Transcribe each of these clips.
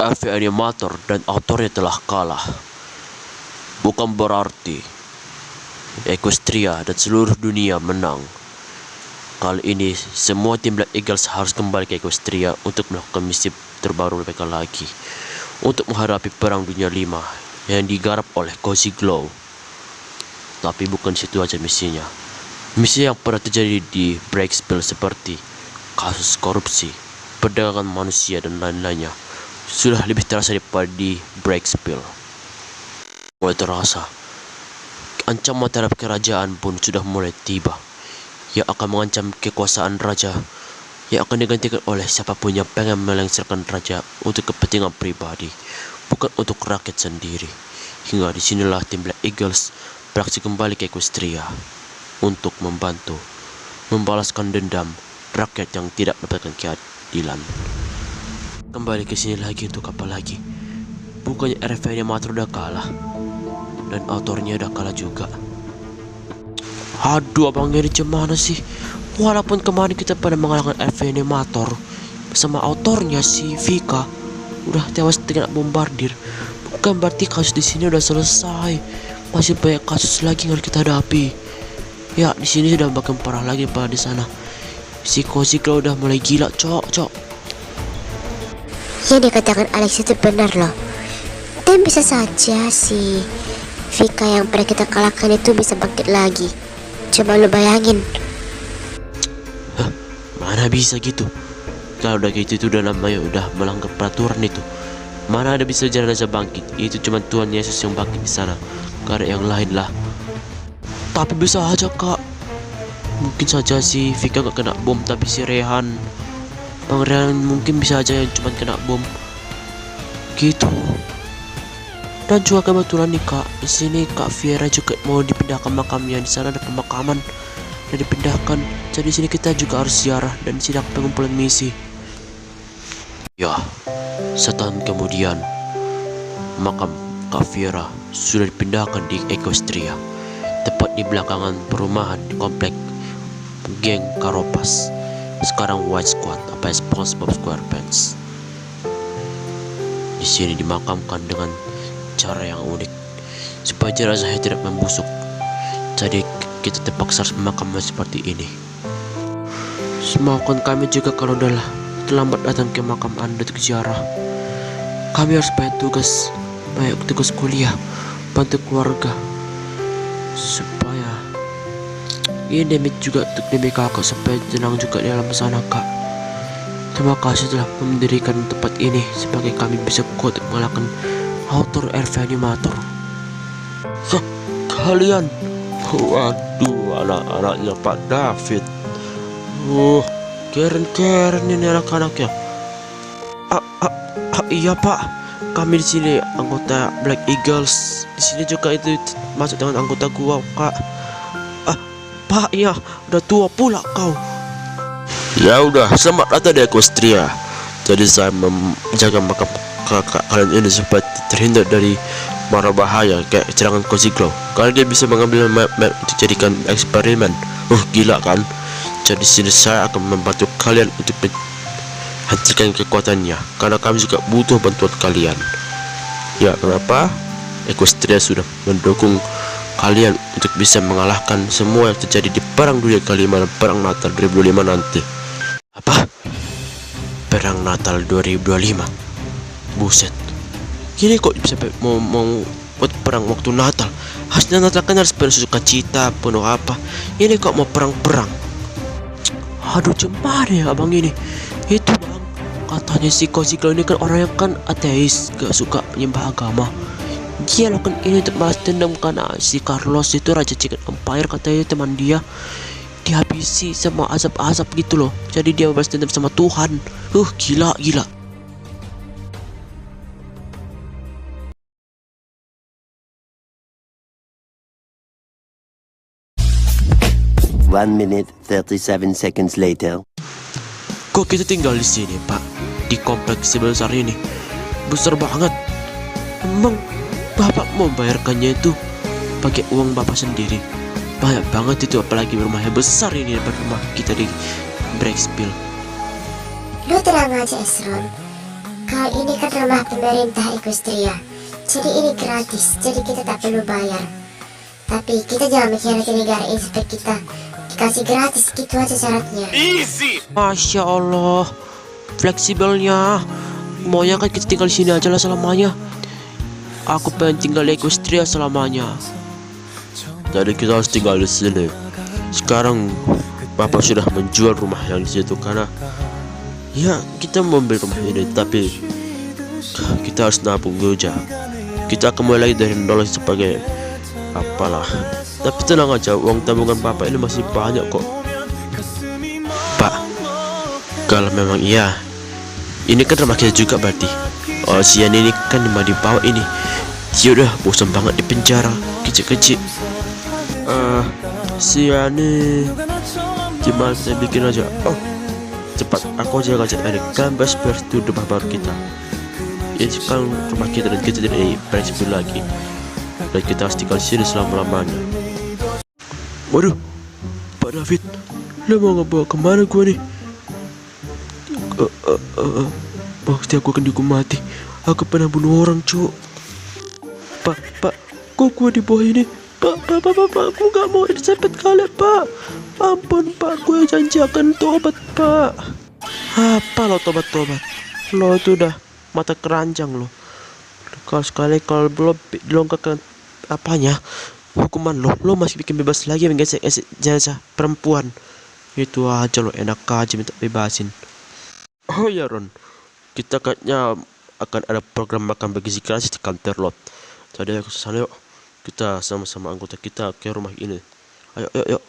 AV animator dan autornya telah kalah. Bukan berarti Equestria dan seluruh dunia menang. Kali ini semua tim Black Eagles harus kembali ke Equestria untuk melakukan misi terbaru mereka lagi, untuk menghadapi Perang Dunia 5 yang digarap oleh Cozy Glow. Tapi bukan situ aja misinya. Misi yang pernah terjadi di Breakspill seperti kasus korupsi, perdagangan manusia dan lain-lainnya sudah lebih terasa daripada di Breakspill. Mulai terasa ancaman terhadap kerajaan pun sudah mulai tiba, yang akan mengancam kekuasaan raja, yang akan digantikan oleh siapapun yang pengen melengsarkan raja untuk kepentingan pribadi, bukan untuk rakyat sendiri. Hingga disinilah tim Black Eagles beraksi kembali ke Equestria untuk membantu membalaskan dendam rakyat yang tidak mendapatkan keadilan. Kembali ke sini lagi untuk apa lagi? Bukannya RV Animator udah kalah dan autornya udah kalah juga. Aduh, abang ini gimana sih? Walaupun kemarin kita pada mengalahkan RV Animator bersama autornya si Vika udah tewas dengan bombardir, bukan berarti kasus di sini udah selesai. Masih banyak kasus lagi yang harus kita hadapi. Ya, di sini sudah makin parah lagi pada di sana. Si Cozy Glow udah mulai gila, cok. Yang dikatakan Alex itu benar loh. Dan bisa saja si Vika yang pernah kita kalahkan itu bisa bangkit lagi. Coba lo bayangin. Hah, mana bisa gitu? Kalau udah gitu itu udah namanya udah melanggar peraturan itu. Mana ada bisa jenazah bangkit? Itu cuma Tuhan Yesus yang bangkit di sana. Gak ada yang lain lah. Tapi bisa aja kak. Mungkin saja si Vika gak kena bom, tapi si Rehan, Bang Rehan mungkin bisa aja yang cuma kena bom. Gitu. Dan juga kebetulan nih kak, di sini Kak Viera juga mau dipindahkan makamnya. Di sana ada pemakaman dan dipindahkan. Jadi di sini kita juga harus ziarah dan sidang pengumpulan misi. Ya, setahun kemudian makam Kak Viera sudah dipindahkan di Equestria, tepat di belakangan perumahan di komplek geng Karopas, sekarang White Squad apa SpongeBob SquarePants. Di sini dimakamkan dengan cara yang unik supaya jenazahnya tidak membusuk. Jadi kita terpaksa harus memakamnya seperti ini. Semaafkan kami juga kalau udah terlambat datang ke makam Anda untuk ziarah. Kami harus banyak tugas kuliah, bantu keluarga, supaya ini demi kakak supaya tenang juga di dalam sana kak. Terima kasih telah mendirikan tempat ini sebagai kami bisa kuat untuk mengalahkan autor RV Animator. Hah, kalian? Waduh, anak-anaknya Pak David. Keren ini anak-anaknya. Iya Pak, kami di sini anggota Black Eagles. Di sini juga itu masuk dengan anggota gua kak. Pak, ya udah tua pula kau. Ya udah, selamat datang di Equestria. Jadi saya menjaga makam kakak kalian ini supaya terhindar dari mara bahaya kayak serangan Cozy Glow. Kalian dia bisa mengambil map untuk jadikan eksperimen. Gila kan? Jadi sini saya akan membantu kalian untuk hentikan kekuatannya, karena kami juga butuh bantuan kalian. Ya, kenapa? Equestria sudah mendukung kalian untuk bisa mengalahkan semua yang terjadi di Perang Dunia ke-5 dan Perang Natal 2025 nanti. Apa? Perang Natal 2025? Buset. Gini kok bisa mau buat perang waktu Natal? Harusnya Natal kan harus penuh sukacita, penuh apa. Ini kok mau perang-perang? Aduh, cemar ya abang ini. Itu bang, katanya si Cozy Glow ini kan orang yang kan ateis, gak suka menyembah agama. Dia lakukan ini untuk balas dendam karena si Carlos itu Raja Chicken Empire, katanya teman dia dihabisi sama asap-asap gitu loh. Jadi dia balas dendam sama Tuhan. Gila. 1 minute 37 seconds later. Kok kita tinggal di sini, Pak? Di kompleks sebesar ini. Besar banget. Emang Bapak mau bayarkannya itu pakai uang Bapak sendiri? Banyak banget itu, apalagi rumahnya besar ini daripada rumah kita di Breakspill. Lu tenang aja Esron. Kau ini kan rumah pemerintah Equestria. Jadi ini gratis, jadi kita tak perlu bayar. Tapi kita jangan mengkhianati negara ini supaya kita dikasih gratis, gitu aja syaratnya. Masya Allah, fleksibelnya. Maunya kan kita tinggal di sini aja lah selamanya. Aku pengen tinggal di Equestria selamanya. Jadi kita harus tinggal di sini. Sekarang Bapak sudah menjual rumah yang di situ karena ya kita mau ambil rumah ini, tapi kita harus nabung dulu aja. Kita akan mulai lagi dari nol sebagai apalah. Tapi tenang aja, uang tabungan Bapak ini masih banyak kok. Pak, kalau memang iya, ini kan rumah kita juga berarti. Oh, Sian ini kan di bawah ini. Dia udah bosan banget di penjara, kecil-kecil. Sian ini gimana saya bikin aja? Oh, cepat, aku aja ngajak Erik. Kan best to rumah baru kita. Ini kan rumah kita dan kita tidak prinsip lagi. Dan kita harus tinggal di sini selama-lamanya. Waduh, Pak David, lo mau ngebawa kemana gua nih? Pasti aku akan dihukum mati. Aku pernah bunuh orang, cuk. Pak, kok gua di bawah ini? Pak, aku gak mau disepet kali, Pak. Ampun, Pak, gue janji akan tobat, Pak. Apa lo tobat-tobat? Lo itu udah mata keranjang lo. Kalau belum dilonggarkan apanya hukuman lo masih bikin bebas lagi menggesek jenazah perempuan. Itu aja lo, enak aja minta bebasin. Oh ya Ron, kita katanya akan ada program makan bergizi gratis di kantor lot. Jadi aku kesana yuk, kita sama-sama anggota kita ke rumah ini. Ayo.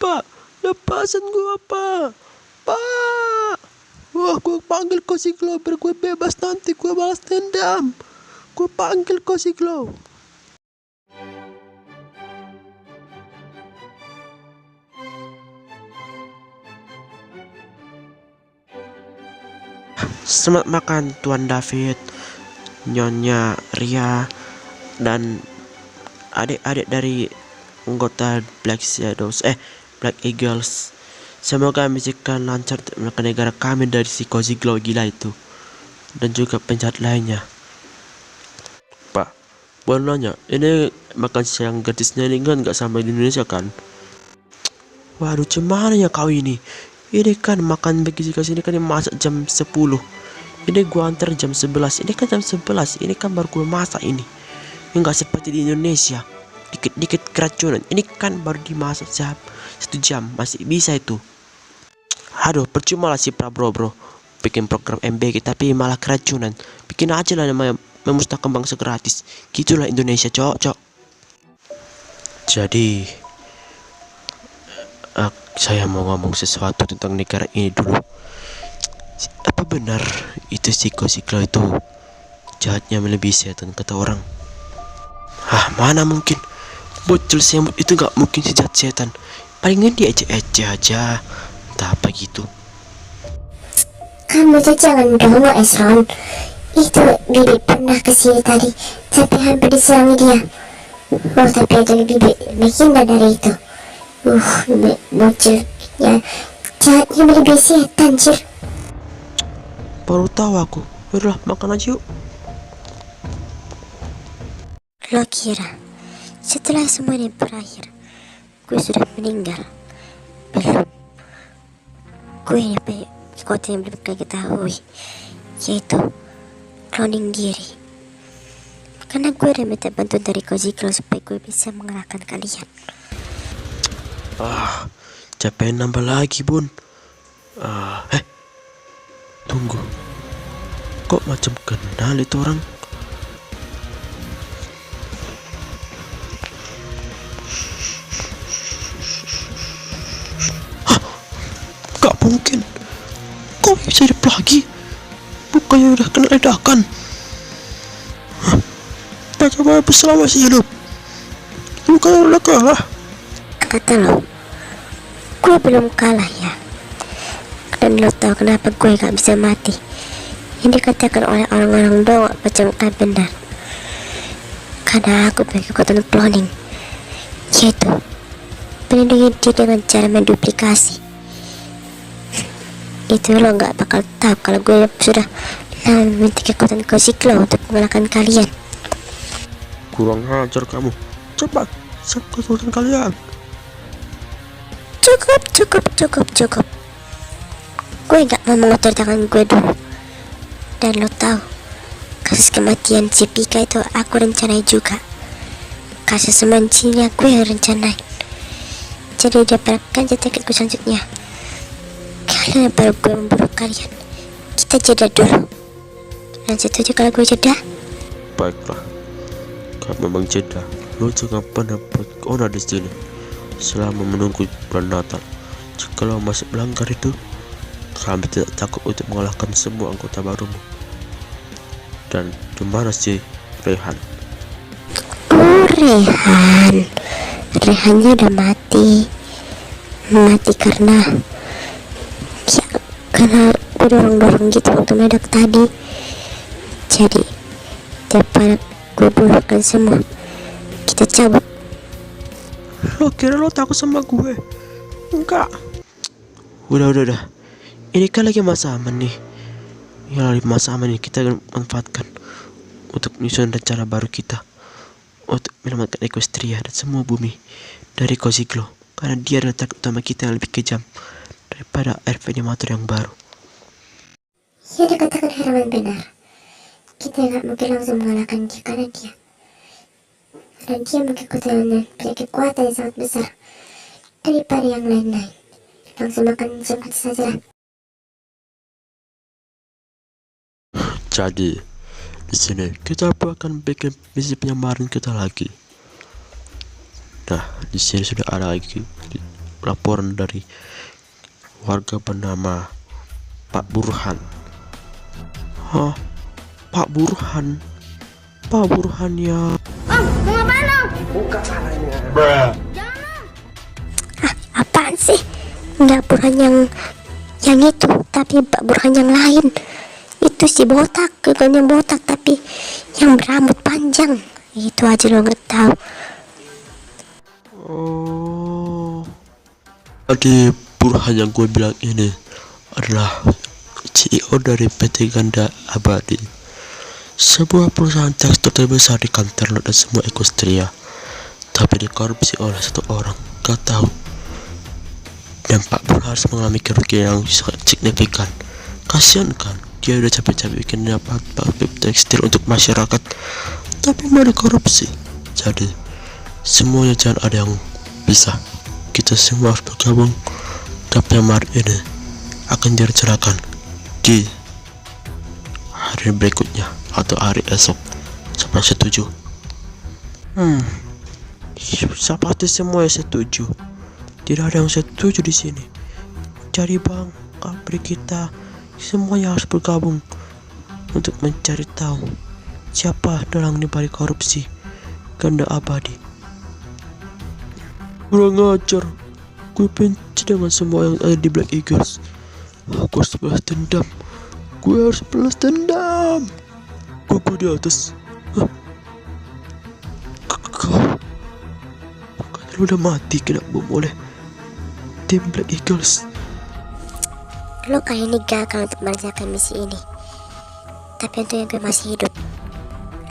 Pak, lepasin gua, Pak. Wah, gue panggil Kosiglo biar gue bebas, nanti gue balas dendam. Gue panggil Kosiglo. Selamat makan Tuan David, Nyonya Ria, dan adik-adik dari anggota Black Eagles. Semoga misikan lancar ke negara kami dari si Kosiglo gila itu, dan juga penjahat lainnya. Pak, boleh nanya, ini makan siang gratisnya ini kan nggak sama di Indonesia kan? Waduh, cuman ya kau ini. Ini kan makan bergizi gratis ini kan masak jam 10. Ini gua antar jam 11. Ini kan jam 11. Ini kan baru gua masak ini. Enggak seperti di Indonesia. Dikit-dikit keracunan. Ini kan baru dimasak 1 jam. Masih bisa itu. Aduh, percuma lah si bro bikin program MBG tapi malah keracunan. Bikin aja lah namanya memusnahkan bangsa gratis. Gitulah Indonesia, cok. Jadi saya mau ngomong sesuatu tentang negara ini dulu. Apa benar itu si Kosiglo itu jahatnya melebihi setan kata orang? Mana mungkin. Bocil semut itu gak mungkin sejahat setan. Palingan dia ece-ece aja. Entah apa gitu. Kamu tuh jangan dong, Esron. Itu Bibi pernah kesini tadi, tapi hampir diserang dia. Oh, tapi ada Bibi menghindar dari itu. Bocil ya, jahatnya melebihi setan, Cir. Baru tahu aku. Udah makan aja yuk. Lo kira setelah semua ini berakhir, gue sudah meninggal? Belum. Gue ini sesuatu yang belum kalian ketahui, yaitu cloning diri. Karena gue udah minta bantuan dari Kosiglo supaya gue bisa mengalahkan kalian. Capek nambah lagi, Bun. Tunggu. Kok macam kenal itu orang? Gak mungkin. Kok bisa hidup lagi? Bukannya udah kena ledakan? Bagaimana bisa masih hidup? Bukannya udah kalah? Kata lo, gue belum kalah ya. Dan lo tahu kenapa gue gak bisa mati? Yang dikatakan oleh orang-orang doang macam benar. Karena aku punya kekuatan cloning, yaitu melindungi diri dengan cara menduplikasi. Itu lo gak bakal tahu kalau gue sudah kami meminta kekuatan Koziklo untuk mengalahkan kalian. Kurang ajar kamu. Cepat, siap kekuatan kalian. Cukup. Gue gak mau mengotor tangan gue dulu. Dan lo tahu, kasus kematian si Pika itu aku rencanai juga. Kasus semancinya gue yang rencanai. Jadi dapatkan tiketku selanjutnya. Kalian baru gue memburu kalian. Kita jeda dulu. Dan setuju kalau gue jeda? Baiklah. Kalau memang jeda, lo jangan pernah berkona di sini selama menunggu bulan Natal. Jika lo masih melanggar itu, kami tidak takut untuk mengalahkan semua anggota barumu. Dan di mana si Rehan? Oh, Rehannya udah mati karena gue dorong gitu waktu meledak tadi. Jadi daripada gue bunuhkan semua, kita cabut. Lo kira lo takut sama gue? Enggak. Udah. Ini kan lagi masa aman nih. Ya, lagi masa aman nih, kita manfaatkan untuk menyusun rencana baru kita untuk menyelamatkan Equestria dan semua bumi dari Koziklo, karena dia adalah target utama kita yang lebih kejam daripada air venimator yang baru. Yang dikatakan Herman benar. Kita nggak mungkin langsung mengalahkan dia karena dia punya kekuatan yang sangat besar daripada yang lain-lain. Langsung makan cepat saja. Jadi di sini kita akan bikin misi penyamaran kita lagi. Nah, di sini sudah ada lagi laporan dari warga bernama Pak Burhan. Hah? Pak Burhan? Pak Burhan ya? Apaan sih? Nggak Burhan yang itu, tapi Pak Burhan yang lain. Itu si botak, bukan yang botak, tapi yang berambut panjang. Itu aja lo nggak tahu. Oh, tadi Burhan yang gue bilang ini adalah CEO dari PT Ganda Abadi, sebuah perusahaan tekstil terbesar di Canterlot dan semua Equestria, tapi dikorupsi oleh satu orang, gak tahu. Dan Pak Burhan harus mengalami kerugian yang sangat signifikan. Kasian kan, dia udah capek-capek bikin pabrik tekstil untuk masyarakat, tapi malah dikorupsi. Jadi semuanya jangan ada yang bisa. Kita semua harus bergabung. Tapi yang ini akan direncanakan di hari berikutnya atau hari esok. Siapa yang setuju? Seperti semua yang setuju. Tidak ada yang setuju di sini. Jadi bang, pabrik kita semuanya harus bergabung untuk mencari tahu siapa dalang dibalik korupsi Ganda Abadi. Kurang ajar. Gue benci dengan semua yang ada di Black Eagles. Aku harus balas dendam. Gue di atas. Kau katanya udah mati kena bom oleh tim Black Eagles. Lo kayak ini gagal untuk menyelesaikan misi ini. Tapi untungnya gue masih hidup.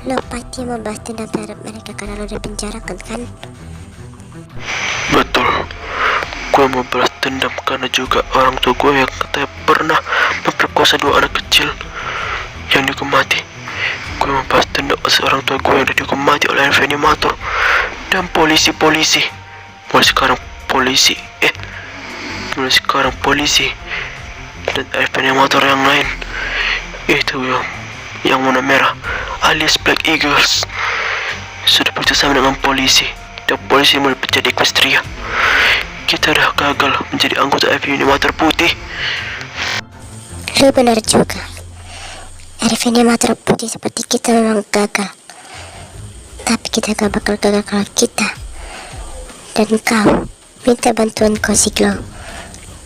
Lo pasti mau balas dendam terhadap mereka karena lo dipenjarakan kan? Betul. Gue mau balas dendam karena juga orang tua gue yang katanya pernah memperkosa 2 anak kecil yang dihukum mati. Gue mau balas dendam atas orang tua gue yang dihukum mati oleh venimator dan polisi. Mulai sekarang polisi dan venimator yang lain itu yang warna merah alias Black Eagles sudah bekerjasama dengan polisi, dan polisi mulai menjadi Equestria. Kita udah gagal menjadi anggota venimator putih. Lo benar juga. Venimator putih seperti kita memang gagal. Tapi kita gak bakal gagal kalau kita dan kau minta bantuan Koziklo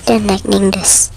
dan Lightning Dust.